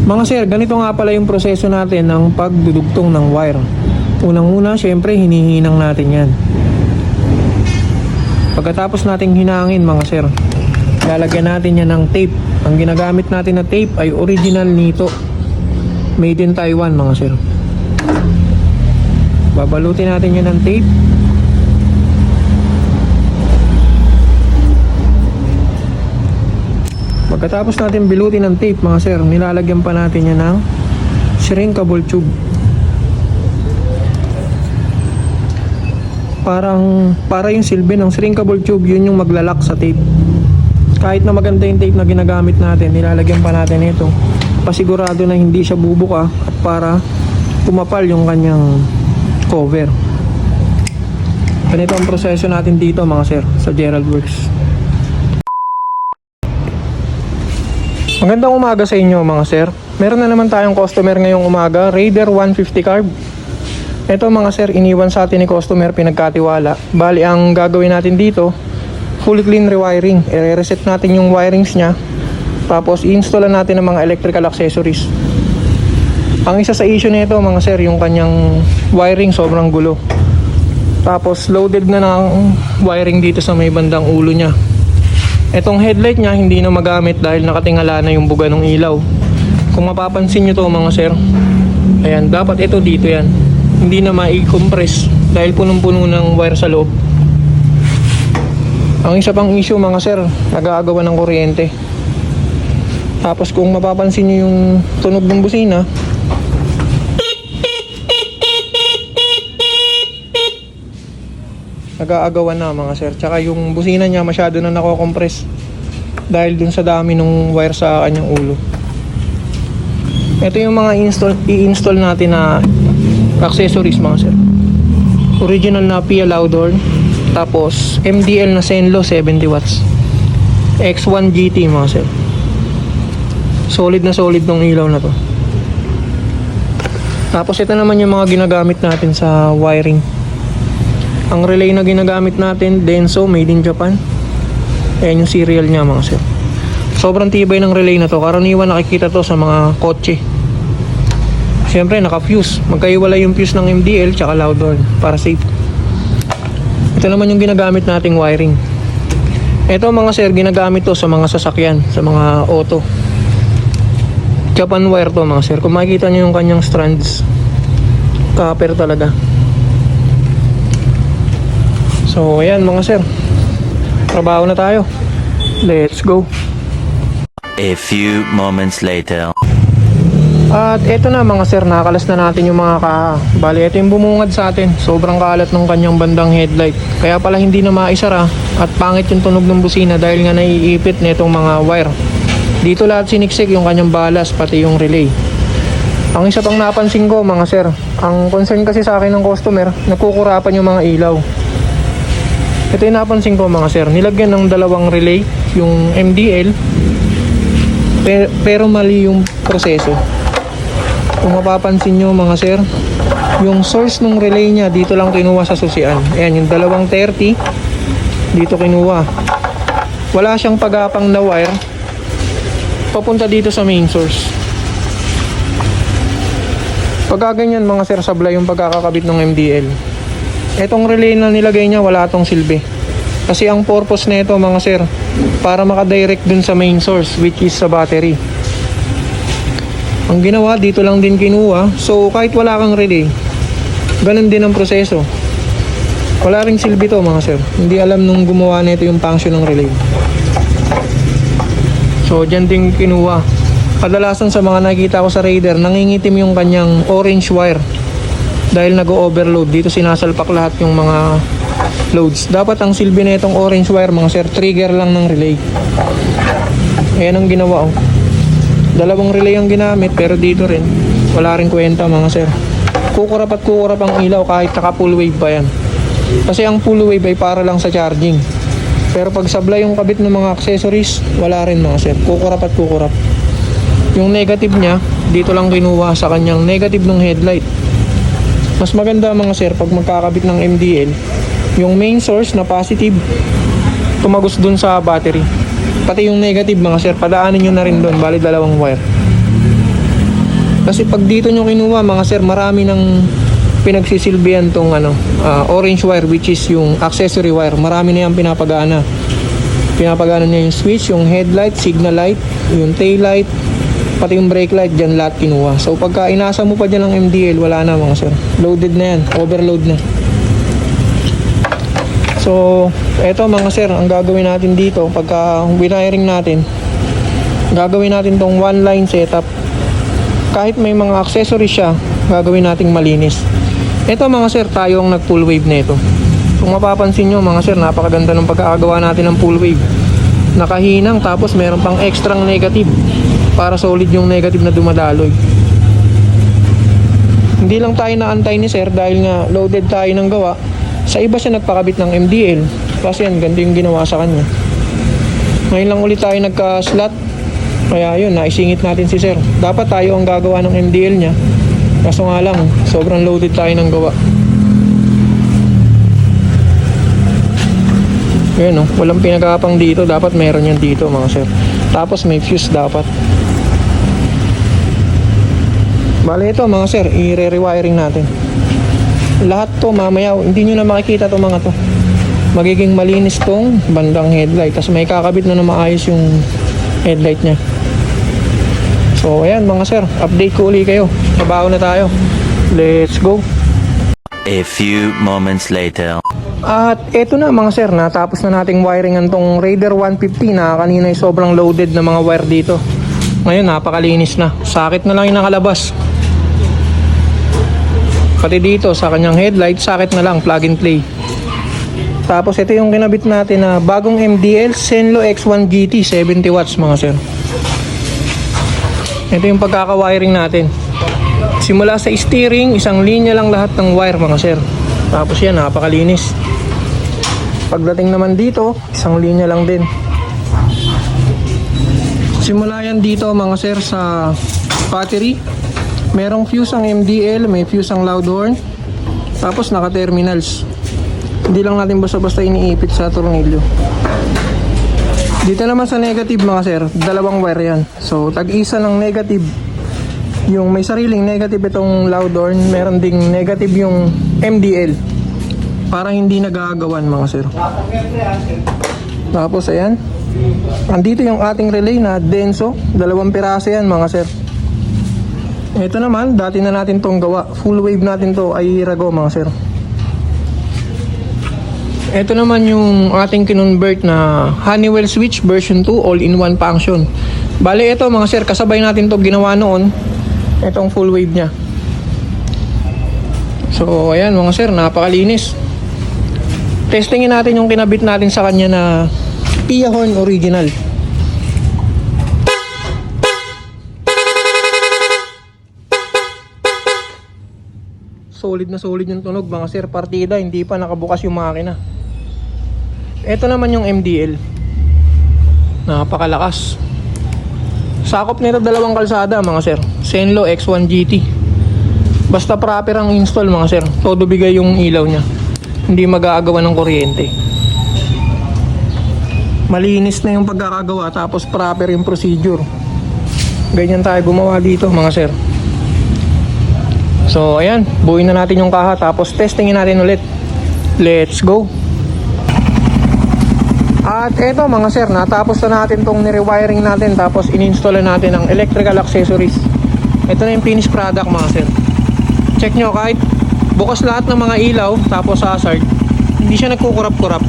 Mga sir, ganito nga pala yung proseso natin ng pagdudugtong ng wire. Unang-una, syempre hinihinang natin yan. Pagkatapos nating hinangin mga sir, lalagyan natin yan ng tape. Ang ginagamit natin na tape ay original nito, made in Taiwan mga sir. Babalutin natin yan ng tape. Pagkatapos natin bilutin ng tape mga sir, nilalagyan pa natin yan ng shrinkable tube. Para yung silbi ng shrinkable tube, yun yung maglalak sa tape. Kahit na maganda yung tape na ginagamit natin, nilalagyan pa natin ito. Pasigurado na hindi siya bubuka at para pumapal yung kanyang cover. Ganito ang proseso natin dito mga sir sa Gerald Works. Magandang umaga sa inyo mga sir. Meron na naman tayong customer ngayong umaga, Raider 150 carb. Ito mga sir, iniwan sa atin ni customer, pinagkatiwala. Bali ang gagawin natin dito, full clean rewiring. I-reset natin yung wirings niya, tapos i-installan natin ng mga electrical accessories. Ang isa sa issue nito mga sir, yung kanyang wiring sobrang gulo. Tapos loaded na ng wiring dito sa may bandang ulo niya. Etong headlight niya hindi na magamit dahil nakatingala na yung buga ng ilaw. Kung mapapansin nyo to mga sir, ayan, dapat ito dito yan. Hindi na mai-compress dahil punong-puno ng wire sa loob. Ang isa pang issue mga sir, nag-aagawan ng kuryente. Tapos kung mapapansin nyo yung tunog ng busina, nag-aagawan na mga sir. Tsaka yung busina niya masyado na nako-compress dahil dun sa dami ng wire sa kanyang ulo. Ito yung mga i-install natin na accessories mga sir. Original na PIA loud horn, tapos MDL na Senlo 70 watts, X1 GT mga sir. Solid na solid ng ilaw na to. Tapos ito naman yung mga ginagamit natin sa wiring. Ang relay na ginagamit natin, Denso, made in Japan. Ayan yung serial niya mga sir. Sobrang tibay ng relay na to. Karaniwan nakikita to sa mga kotse. Siyempre naka-fuse. Magkaiwala yung fuse ng MDL tsaka loud horn para safe. Ito naman yung ginagamit nating wiring. Ito mga sir, ginagamit to sa mga sasakyan, sa mga auto. Japan wire to mga sir. Kung makikita nyo yung kanyang strands, copper talaga. So ayan mga sir, trabaho na tayo. Let's go. A few moments later. At eto na mga sir, nakalas na natin yung mga bali, ito yung bumungad sa atin. Sobrang kalat ng kanyang bandang headlight. Kaya pala hindi na maisara at pangit yung tunog ng busina dahil nga naiipit na itong mga wire. Dito lahat siniksik yung kanyang balas, pati yung relay. Ang isa pang napansin ko mga sir, ang concern kasi sa akin ng customer, nakukurapan yung mga ilaw. Ito yung napansin ko mga sir, nilagyan ng dalawang relay yung MDL, pero mali yung proseso. Kung mapapansin nyo mga sir, yung source ng relay niya dito lang kinuha sa susian. Ayan yung dalawang 30 dito kinuha. Wala siyang pagapang na wire papunta dito sa main source. Pagka ganyan mga sir, sablay yung pagkakakabit ng MDL. Etong relay na nilagay niya, wala tong silbi. Kasi ang purpose nito mga sir, para makadirect dun sa main source, which is sa battery. Ang ginawa, dito lang din kinuha. So kahit wala kang relay, ganun din ang proseso. Wala ring silbi to mga sir. Hindi alam nung gumawa nito yung function ng relay. So dyan din kinuha. Kadalasan sa mga nakikita ko sa Raider, nangingitim yung kanyang orange wire dahil nag-overload. Dito sinasalpak lahat yung mga loads. Dapat ang silbi na itong orange wire mga sir, trigger lang ng relay. Ayan ang ginawa oh. Dalawang relay ang ginamit, pero dito rin wala rin kwenta mga sir. Kukurap at kukurap ang ilaw kahit naka full wave pa yan. Kasi ang full wave ay para lang sa charging. Pero pag sablay yung kabit ng mga accessories, wala rin mga sir. Kukurap at kukurap. Yung negative niya, dito lang kinuha sa kanyang negative ng headlight. Mas maganda mga sir pag magkakabit ng MDL, yung main source na positive tumagos dun sa battery, pati yung negative mga sir padaanin nyo na rin dun, bali dalawang wire. Kasi pag dito nyo kinuha mga sir, marami ng pinagsisilbihan tong orange wire, which is yung accessory wire. Marami na yan pinapagana. Pinapagana niya yung switch, yung headlight, signal light, yung tail light, pati yung brake light, dyan lahat kinuha. So pagka inasa mo pa dyan ng MDL, wala na mga sir. Loaded na yan, overload na. So eto mga sir, ang gagawin natin dito, pagka wiring natin, gagawin natin tong one line setup. Kahit may mga accessories siya, gagawin nating malinis. Eto mga sir, tayo ang nag full wave nito. Kung mapapansin nyo mga sir, napakaganda ng pagkakagawa natin ng full wave. Nakahinang, tapos meron pang extrang negative para solid yung negative na dumadaloy. Hindi lang tayo naantay ni sir dahil nga loaded tayo ng gawa. Sa iba siya nagpakabit ng MDL kasi yan, ganito yung ginawa sa kanya. Ngayon lang ulit tayo nagka-slot, kaya yun, naisingit natin si sir. Dapat tayo ang gagawa ng MDL niya, kaso nga lang sobrang loaded tayo ng gawa. Yun, no? Walang pinagapang dito. Dapat meron yan dito mga sir. Tapos may fuse dapat. Bale ito mga sir, i-rewiring natin. Lahat to mamaya, hindi nyo na makikita to mga to. Magiging malinis tong bandang headlight. Tapos may kakabit na maayos yung headlight nya. So ayan mga sir, update ko uli kayo. Trabaho na tayo. Let's go. A few moments later. At eto na mga sir, natapos na nating wiringan tong Raider 150 na kanina ay sobrang loaded na mga wire dito. Ngayon napakalinis na. Sakit na lang yung nakalabas. Pati dito sa kanyang headlight, sakit na lang, plug and play. Tapos ito yung kinabit natin na bagong MDL Senlo X1 GT 70 watts mga sir. Ito yung pagkaka-wiring natin. Simula sa steering, isang linya lang lahat ng wire mga sir. Tapos yan, napakalinis. Pagdating naman dito, isang linya lang din. Simula yan dito mga sir sa battery. Merong fuse ang MDL, may fuse ang loud horn. Tapos naka-terminals. Hindi lang natin basta-basta iniipit sa tornilyo. Dito naman sa negative mga sir, dalawang wire yan. So tag-isa ng negative. Yung may sariling negative itong loud horn, meron ding negative yung MDL. Para hindi nagagawan mga sir. Tapos ayan. Andito yung ating relay na Denso. 2 piraso yan mga sir. Ito naman, dati na natin tong gawa. Full wave natin to ay Rago mga sir. Ito naman yung ating kinonvert na Honeywell switch version 2 all-in-one function. Bale ito mga sir, kasabay natin to ginawa noon. Itong full wave nya. So ayan mga sir, napakalinis. Testingin natin yung kinabit natin sa kanya na Pia horn original. Solid na solid yung tunog mga sir. Partida, hindi pa nakabukas yung makina. Ito naman yung MDL. Napakalakas. Sakop nito 2 kalsada mga sir. Senlo X1 GT. Basta proper ang install mga sir, todo bigay yung ilaw nya. Hindi mag-aagawan ng kuryente. Malinis na yung pagkakagawa, tapos proper yung procedure. Ganyan tayo gumawa dito mga sir. So ayan, buuin na natin yung kaha, tapos testingin natin ulit. Let's go. At eto mga sir, natapos na natin tong nirewiring natin, tapos in-install na natin ang electrical accessories. Ito na yung finished product mga sir. Check nyo, kahit bukas lahat ng mga ilaw, tapos hazard, hindi siya nagkukurap-kurap.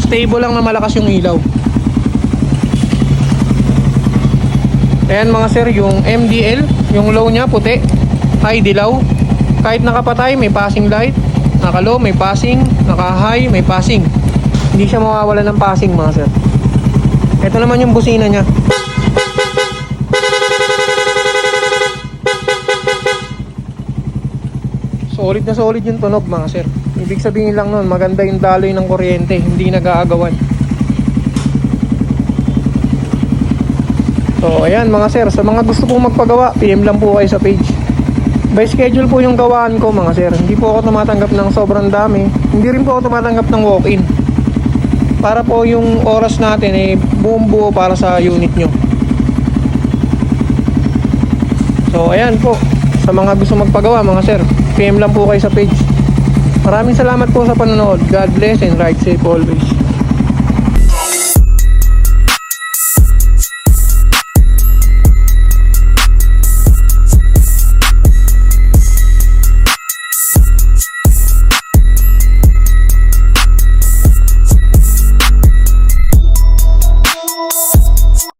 Stable lang na malakas yung ilaw. Ayan mga sir, yung MDL, yung low nya puti, high dilaw. Kahit nakapatay, may passing light. Naka-low, may passing. Naka-high, may passing. Hindi siya mawawala ng passing mga sir. Ito naman yung busina nya. Solid na solid yung tunog mga sir. Ibig sabihin lang nun, maganda yung daloy ng kuryente, hindi nag-aagawan. So ayan mga sir, sa mga gusto pong magpagawa, PM lang po kayo sa page. By schedule po yung gawaan ko mga sir. Hindi po ako tumatanggap ng sobrang dami. Hindi rin po ako tumatanggap ng walk-in. Para po yung oras natin buong buo para sa unit nyo. So ayan po, sa mga gusto magpagawa mga sir, PM lang po kayo sa page. Maraming salamat po sa panonood. God bless and ride safe always.